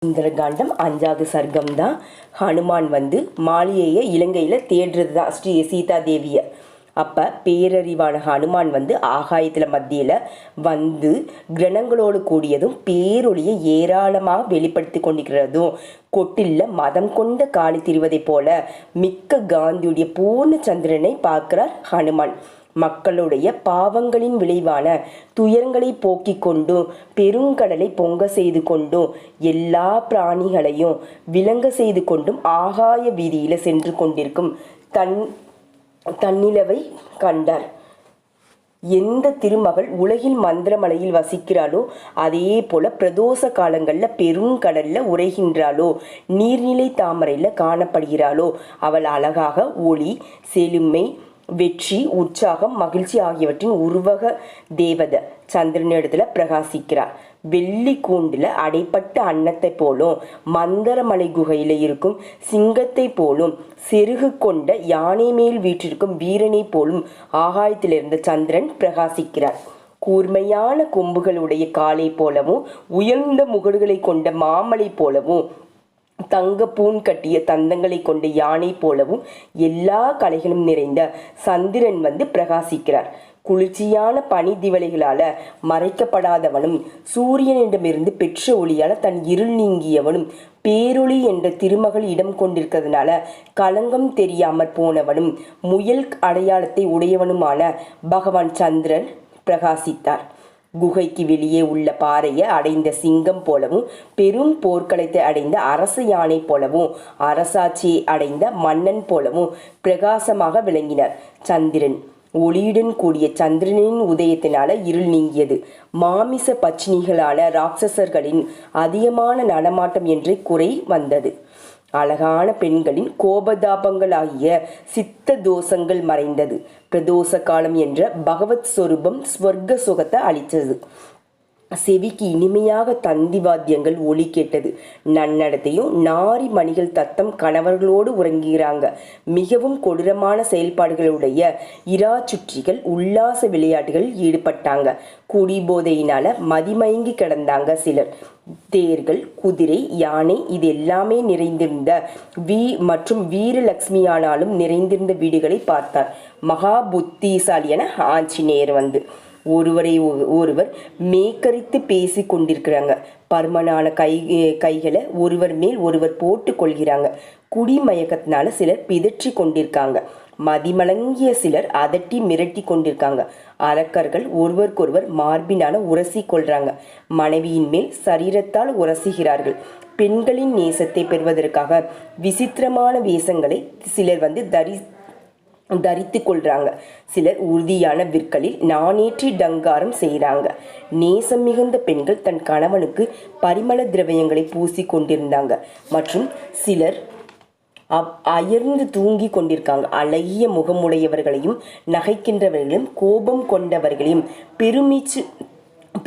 சுந்தரகாண்டம் 5வது சர்க்கம் தான். ஹனுமான் மாளிகையை இலங்கையில் தேடுறது தான் ஸ்ரீ சீதா தேவியை. அப்போ பேரறிவான ஹனுமான் ஆகாயத்தில் மத்தியில் கிரணங்களோடு கூடியதும் பேரொழியை ஏராளமாக வெளிப்படுத்தி கொண்டிருக்கிறதும் கொட்டில்ல மதம் கொண்ட காளி திரிவதை போல மிக்க காந்தியுடைய பூர்ண சந்திரனை பார்க்கிறார் ஹனுமான். மக்களுடைய பாவங்களின் விளைவான துயரங்களை போக்கிக் கொண்டும் பெருங்கடலை பொங்க செய்து கொண்டும் எல்லா பிராணிகளையும் விளங்க செய்து கொண்டும் ஆகாய வீதியில் சென்று கொண்டிருக்கும் தன்னிலவை கண்டார். எந்த திருமகள் உலகில் மந்திரமலையில் வசிக்கிறாளோ அதே போல பிரதோஷ காலங்களில் பெருங்கடல்ல உரைகின்றாளோ நீர்நிலை தாமரையில் காணப்படுகிறாளோ அவள் அழகாக ஒளி, செழுமை, வெற்றி, உற்சாகம், மகிழ்ச்சி ஆகியவற்றின் உருவக தேவதை சந்திரனிடத்துல பிரகாசிக்கிறார். வெள்ளி கூண்டில் அடைப்பட்ட அன்னத்தை போலும் மந்தரமலை குகையில் இருக்கும் சிங்கத்தை போலும் செருகு கொண்ட யானை மேல் வீற்றிருக்கும் வீரனை போலும் ஆகாயத்திலிருந்து சந்திரன் பிரகாசிக்கிறார். கூர்மையான கொம்புகளுடைய காலை போலவும் உயர்ந்த முகடுகளை கொண்ட மாமலை போலவும் தங்க பூன் கட்டிய தந்தங்களை கொண்ட யானை போலவும் எல்லா கலைகளும் நிறைந்த சந்திரன் பிரகாசிக்கிறார். குளிர்ச்சியான பனி திவலைகளால மறைக்கப்படாதவனும் சூரியனிடமிருந்து பெற்ற ஒளியால் தன் இருள் நீங்கியவனும் பேரொளி என்ற திருமகள் இடம் கொண்டிருக்கிறதுனால களங்கம் தெரியாமற் போனவனும் முயல் அடையாளத்தை உடையவனுமான பகவான் சந்திரன் பிரகாசித்தார். குகைக்கு வெளியே உள்ள பாறையை அடைந்த சிங்கம் போலவும் பெரும் போர்க்களத்தை அடைந்த அரச யானை போலவும் அரசாட்சியை அடைந்த மன்னன் போலவும் பிரகாசமாக விளங்கினார். சந்திரன் ஒளியுடன் கூடிய சந்திரனின் உதயத்தினால இருள் நீங்கியது. மாமிச பச்சினிகளான ராட்சசர்களின் அதிகமான நடமாட்டம் என்று குறை வந்தது. அழகான பெண்களின் கோபதாபங்களாகிய சித்த தோஷங்கள் மறைந்தது. பிரதோஷ காலம் என்ற பகவத் சொரூபம் ஸ்வர்க்க சுகத்தை அளித்தது. செவிக்கு இனிமையாக தந்தி வாத்தியங்கள் ஒலி கேட்டது. நன்னடத்தையும் நாரி மணிகள் தத்தம் கணவர்களோடு உறங்குகிறாங்க. மிகவும் கொடூரமான செயல்பாடுகளுடைய இரா சுற்றிகள் உல்லாச விளையாட்டுகளில் ஈடுபட்டாங்க. குடிபோதையினால மதிமயங்கி கிடந்தாங்க சிலர். தேர்கள், குதிரை, யானை இது எல்லாமே நிறைந்திருந்த மற்றும் வீரலட்சுமியானாலும் நிறைந்திருந்த வீடுகளை பார்த்தார். மகா புத்திசாலியான ஆஞ்சநேயர் ஒருவரை ஒருவர் மேக்கரித்து பேசி கொண்டிருக்கிறாங்க. பருமனான கைகளை ஒருவர் மேல் ஒருவர் போட்டு கொள்கிறாங்க. குடிமயக்கத்தினால சிலர் பிதற்றி கொண்டிருக்காங்க. மதிமலங்கிய சிலர் அதட்டி மிரட்டி கொண்டிருக்காங்க. அரக்கர்கள் ஒருவருக்கொருவர் மார்பினால உரசி கொள்றாங்க. மனைவியின் மேல் சரீரத்தால் உரசுகிறார்கள். பெண்களின் நேசத்தை பெறுவதற்காக விசித்திரமான வேஷங்களை சிலர் தரித்து கொள்றாங்க. சிலர் உறுதியான விற்களில் நானேற்றி டங்காரம் செய்கிறாங்க. நேசம் மிகுந்த பெண்கள் தன் கணவனுக்கு பரிமள திரவியங்களை பூசி கொண்டிருந்தாங்க. மற்றும் சிலர் அயர்ந்து தூங்கி கொண்டிருக்காங்க. அழகிய முகமுடையவர்களையும் நகைக்கின்றவர்களையும் கோபம் கொண்டவர்களையும்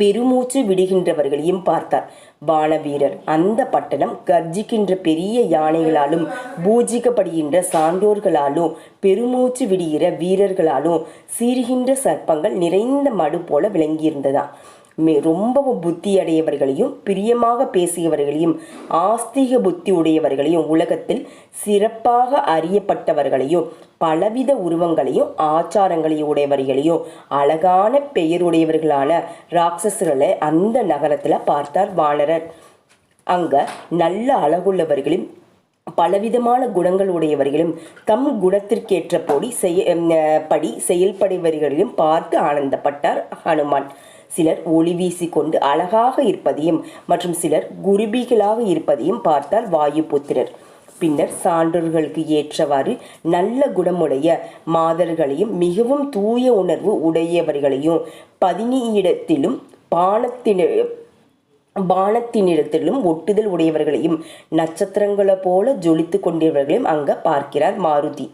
பெருமூச்சு விடுகின்றவர்களையும் பார்த்தார். வானவீரர் அந்த பட்டணம் கர்ஜிக்கின்ற பெரிய யானைகளாலும் பூஜிக்கப்படுகின்ற சான்றோர்களாலும் பெருமூச்சு விடுகிற வீரர்களாலும் சீறுகின்ற சர்ப்பங்கள் நிறைந்த மடு போல விளங்கியிருந்ததா. ரொம்பவும் புத்தி அடையவர்களையும் பிரியமாக பேசியவர்களையும் ஆஸ்திக புத்தி உடையவர்களையும் உலகத்தில் சிறப்பாக அறியப்பட்டவர்களையும் பலவித உருவங்களையும் ஆச்சாரங்களையும் உடையவர்களையும் அழகான பெயருடையவர்களான ராட்சசர்களை அந்த நகரத்தில் பார்த்தார் வானரர். அங்க நல்ல அழகுள்ளவர்களும் பலவிதமான குணங்கள் உடையவர்களும் தம் குணத்திற்கேற்றபடி செயல்படுவர்களையும் பார்த்து ஆனந்தப்பட்டார் ஹனுமான். சிலர் ஒளி வீசிக்கொண்டு அழகாக இருப்பதையும் மற்றும் சிலர் குருபிகளாக இருப்பதையும் பார்த்தார் வாயுபுத்திரர். பின்னர் சான்றோர்களுக்கு ஏற்றவாறு நல்ல குணமுடைய மாதர்களையும் மிகவும் தூய உணர்வு உடையவர்களையும் பதினியிடத்திலும் பானத்தினிடத்திலும் ஒட்டுதல் உடையவர்களையும் நட்சத்திரங்களை போல ஜொலித்து கொண்டவர்களையும் அங்க பார்க்கிறார் மாருதி.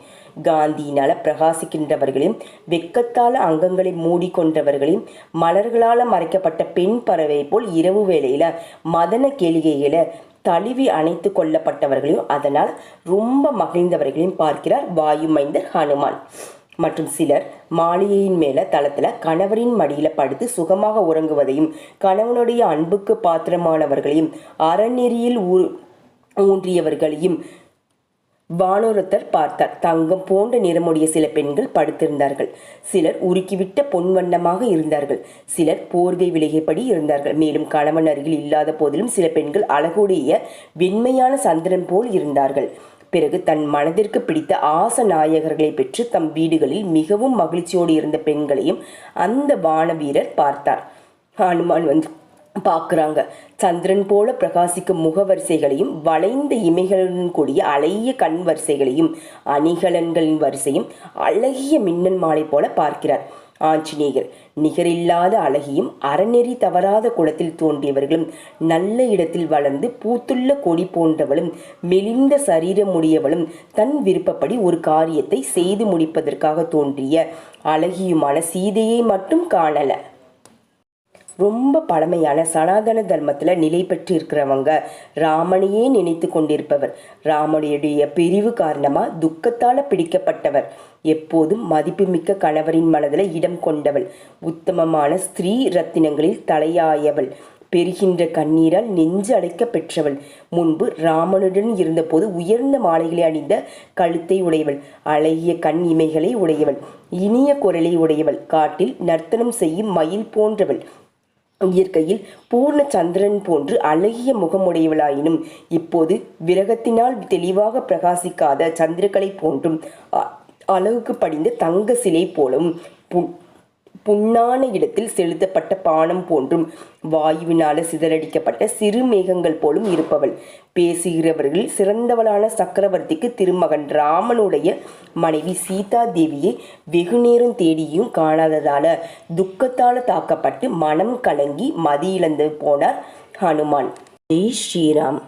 காந்தியினால பிரகாசிக்கின்றவர்களையும் வெக்கத்தால அங்கங்களை மூடிக்கொண்டவர்களையும் மலர்களால் மறைக்கப்பட்ட பெண் பறவை போல் இரவு வேளையில மதன கேளிகைகளை தழுவி அணைத்து கொள்ளப்பட்டவர்களையும் அதனால் ரொம்ப மகிழ்ந்தவர்களையும் பார்க்கிறார் வாயு மைந்தர் ஹனுமான். மற்றும் சிலர் மாளிகையின் மேல தளத்துல கணவரின் மடியில படுத்து சுகமாக உறங்குவதையும் கணவனுடைய அன்புக்கு பாத்திரமானவர்களையும் அறநெறியில் ஊன்றியவர்களையும் வானோரத்தர் பார்த்தார். தங்கம் போன்ற நிறமுடைய சில பெண்கள் படுத்திருந்தார்கள். சிலர் உருக்கிவிட்ட பொன்வண்ணமாக இருந்தார்கள். சிலர் போர்வை விலகியபடி இருந்தார்கள். மேலும் கணவன் அருகில் இல்லாத போதிலும் சில பெண்கள் அழகுடைய வெண்மையான சந்திரன் போல் இருந்தார்கள். பிறகு தன் மனதிற்கு பிடித்த ஆச நாயகர்களை பெற்று தம் வீடுகளில் மிகவும் மகிழ்ச்சியோடு இருந்த பெண்களையும் அந்த வான வீரர் பார்த்தார். ஹனுமான் பார்க்குறாங்க. சந்திரன் போல பிரகாசிக்கும் முகவரிசைகளையும் வளைந்த இமைகளுடன் கூடிய அழகிய கண் வரிசைகளையும் அணிகலன்களின் வரிசையும் அழகிய மின்னல் மாலை போல பார்க்கிறார். ஆஞ்சநேயர் நிகரில்லாத அழகியும் அறநெறி தவறாத குலத்தில் தோன்றியவர்களும் நல்ல இடத்தில் வளர்ந்து பூத்துள்ள கொடி போன்றவளும் மெலிந்த சரீரமுடையவளும் தன் விருப்பப்படி ஒரு காரியத்தை செய்து முடிப்பதற்காக தோன்றிய அழகியுமான சீதையை மட்டும் காணல. ரொம்ப பழமையான சனாதன தர்மத்தில் நிலை பெற்று இருக்கிறவங்க ராமனையே நினைத்து கொண்டிருப்பவர். ராமனுடைய பிரிவு காரணமாக துக்கத்தால் பிடிக்கப்பட்டவர். எப்போதும் மதிப்புமிக்க கணவரின் மனதில் இடம் கொண்டவள். உத்தமமான ஸ்திரீ ரத்தினங்களில் தலையாயவள். பெறுகின்ற கண்ணீரால் நெஞ்சு அடைக்க பெற்றவள். முன்பு ராமனுடன் இருந்தபோது உயர்ந்த மாலைகளை அணிந்த கழுத்தை உடையவள். அழகிய கண் இமைகளை உடையவள். இனிய குரலை உடையவள். காட்டில் நர்த்தனம் செய்யும் மயில் போன்றவள். இயற்கையில் பூர்ண சந்திரன் போன்று அழகிய முகமுடையவளாயினும் இப்போது விரகத்தினால் தெளிவாக பிரகாசிக்காத சந்திரக்கலை போன்றும் அழகுக்கு படிந்த தங்க சிலை போலும் புண்ணான இடத்தில் செலுத்தப்பட்ட பானம் போன்றும் வாயுவினால சிதறடிக்கப்பட்ட சிறு மேகங்கள் போலும் இருப்பவள். பேசுகிறவர்கள் சிறந்தவளான சக்கரவர்த்திக்கு திருமகன் ராமனுடைய மனைவி சீதா தேவியை வெகு நேரம் தேடியும் காணாததால துக்கத்தால் தாக்கப்பட்டு மனம் கலங்கி மதியிழந்து போனார் ஹனுமான். ஜெய் ஸ்ரீராம்.